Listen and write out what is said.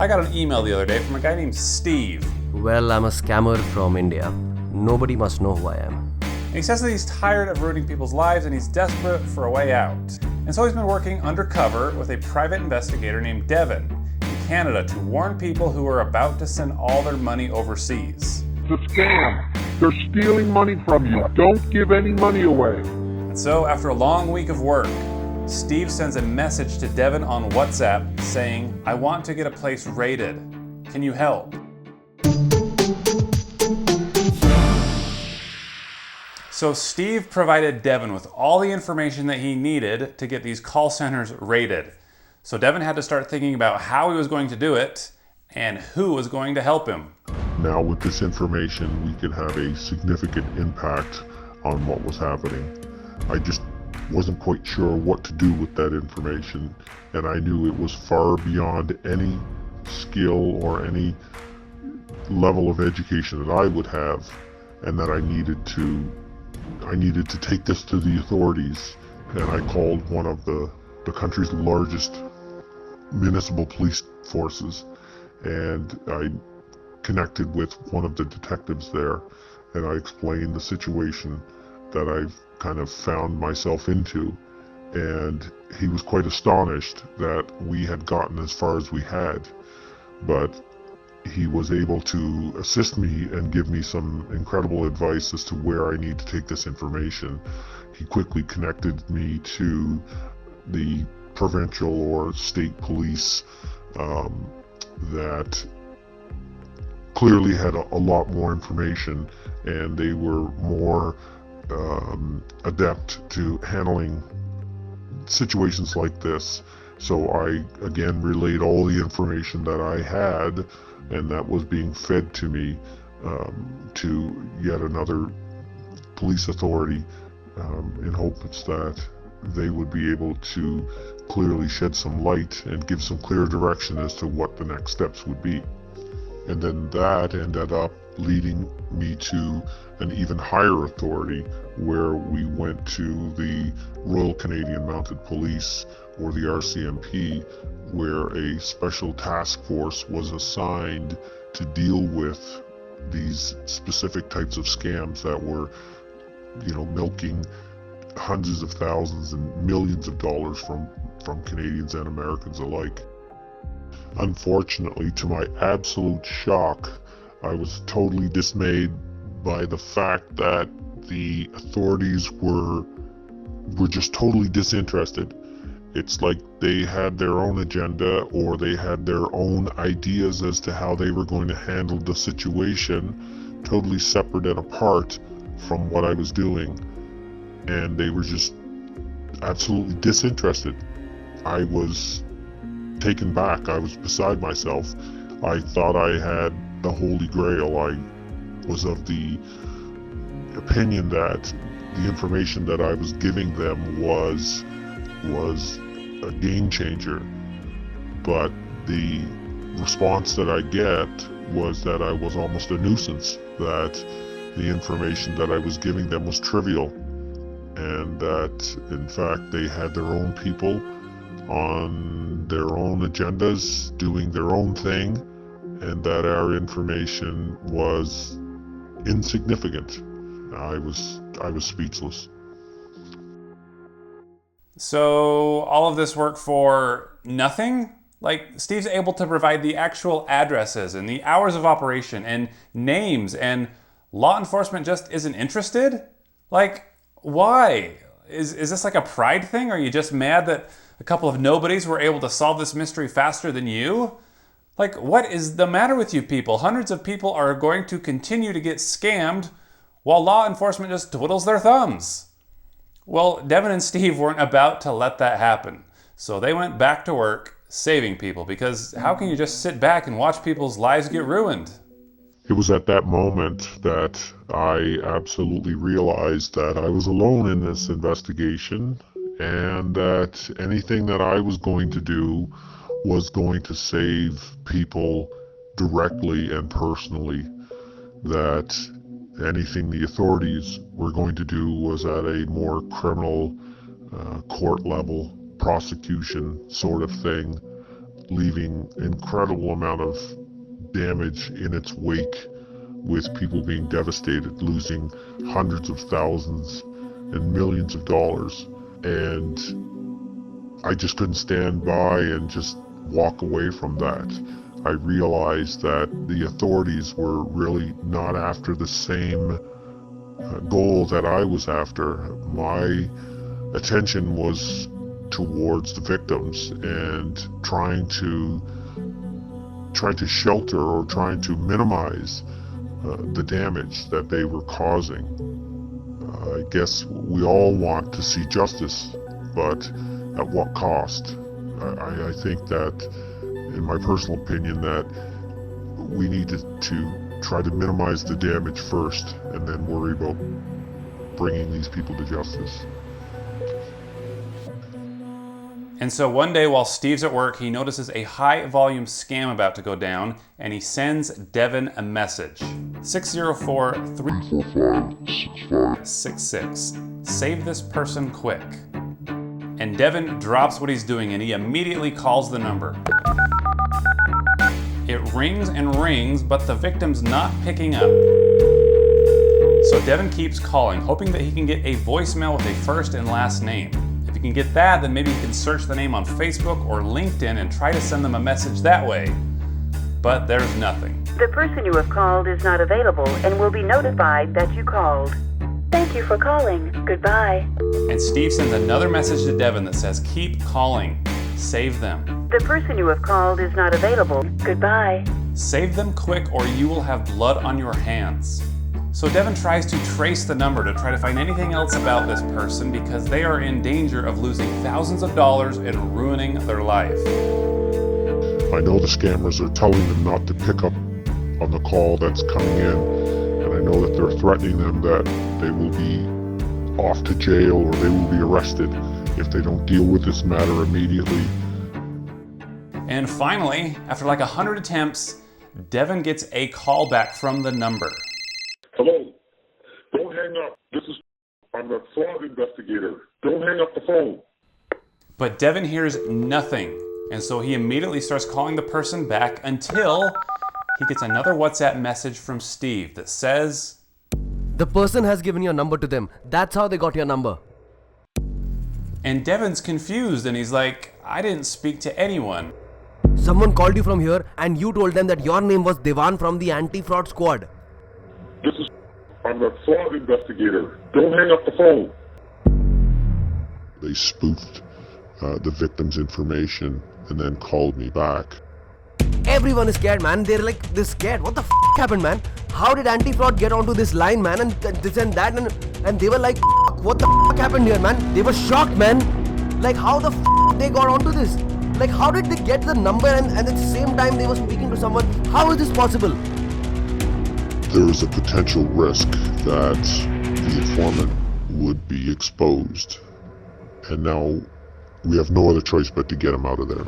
I got an email the other day from a guy named Steve. Well, I'm a scammer from India. Nobody must know who I am. And he says that he's tired of ruining people's lives and he's desperate for a way out. And so he's been working undercover with a private investigator named Devin in Canada to warn people who are about to send all their money overseas. It's a scam. They're stealing money from you. Don't give any money away. And so after a long week of work, Steve sends a message to Devin on WhatsApp saying, "I want to get a place raided. Can you help?" So Steve provided Devin with all the information that he needed to get these call centers raided. So Devin had to start thinking about how he was going to do it and who was going to help him. Now with this information, we could have a significant impact on what was happening. I just wasn't quite sure what to do with that information, and I knew it was far beyond any skill or any level of education that I would have, and that I needed to take this to the authorities. And I called one of the country's largest municipal police forces, and I connected with one of the detectives there, and I explained the situation that I've kind of found myself into, and he was quite astonished that we had gotten as far as we had, but he was able to assist me and give me some incredible advice as to where I need to take this information. He quickly connected me to the provincial or state police that clearly had a lot more information, and they were more adept to handling situations like this. So I again relayed all the information that I had and that was being fed to me to yet another police authority in hopes that they would be able to clearly shed some light and give some clear direction as to what the next steps would be. And then that ended up leading me to an even higher authority, where we went to the Royal Canadian Mounted Police, or the RCMP, where a special task force was assigned to deal with these specific types of scams that were, milking hundreds of thousands and millions of dollars from Canadians and Americans alike. Unfortunately, to my absolute shock, I was totally dismayed by the fact that the authorities were just totally disinterested. It's like they had their own agenda, or they had their own ideas as to how they were going to handle the situation, totally separate and apart from what I was doing. And they were just absolutely disinterested. I was taken back. I was beside myself. I thought I had the Holy Grail. I was of the opinion that the information that I was giving them was a game changer. But the response that I get was that I was almost a nuisance, that the information that I was giving them was trivial, and that in fact they had their own people on their own agendas doing their own thing, and that our information was insignificant. I was speechless. So all of this work for nothing? Like, Steve's able to provide the actual addresses and the hours of operation and names, and law enforcement just isn't interested? Like, why? Is this like a pride thing? Are you just mad that a couple of nobodies were able to solve this mystery faster than you? Like, what is the matter with you people? Hundreds of people are going to continue to get scammed while law enforcement just twiddles their thumbs. Well, Devin and Steve weren't about to let that happen. So they went back to work saving people, because how can you just sit back and watch people's lives get ruined? It was at that moment that I absolutely realized that I was alone in this investigation, and that anything that I was going to do was going to save people directly and personally. That anything the authorities were going to do was at a more criminal court level prosecution sort of thing, leaving incredible amount of damage in its wake, with people being devastated, losing hundreds of thousands and millions of dollars. And I just couldn't stand by and just walk away from that. I realized that the authorities were really not after the same goal that I was after. My attention was towards the victims and trying to shelter or trying to minimize the damage that they were causing. I guess we all want to see justice, but at what cost? I think that, in my personal opinion, that we needed to try to minimize the damage first and then worry about bringing these people to justice. And so one day while Steve's at work, he notices a high volume scam about to go down, and he sends Devin a message. 604-345-6566. Save this person quick. And Devin drops what he's doing and he immediately calls the number. It rings and rings, but the victim's not picking up. So Devin keeps calling, hoping that he can get a voicemail with a first and last name. If he can get that, then maybe he can search the name on Facebook or LinkedIn and try to send them a message that way. But there's nothing. The person you have called is not available and will be notified that you called. Thank you for calling. Goodbye. And Steve sends another message to Devin that says, keep calling. Save them. The person you have called is not available. Goodbye. Save them quick or you will have blood on your hands. So Devin tries to trace the number to try to find anything else about this person because they are in danger of losing thousands of dollars and ruining their life. I know the scammers are telling them not to pick up on the call that's coming in, and I know that they're threatening them that they will be off to jail or they will be arrested if they don't deal with this matter immediately. And finally, after like 100 attempts, Devin gets a call back from the number. Hello, don't hang up. I'm a fraud investigator. Don't hang up the phone. But Devin hears nothing, and so he immediately starts calling the person back until he gets another WhatsApp message from Steve that says, The person has given your number to them. That's how they got your number. and Devin's confused and he's like, I didn't speak to anyone. Someone called you from here and you told them that your name was Devan from the anti-fraud squad. I'm a fraud investigator. Don't hang up the phone. They spoofed the victim's information and then called me back. Everyone is scared, man. They're scared. What the happened, man? How did anti-fraud get onto this line, man? And this and that, and they were like, what the happened here, man? They were shocked, man. Like, how the they got onto this? Like, how did they get the number and at the same time they were speaking to someone? How is this possible? There is a potential risk that the informant would be exposed. And now we have no other choice but to get him out of there.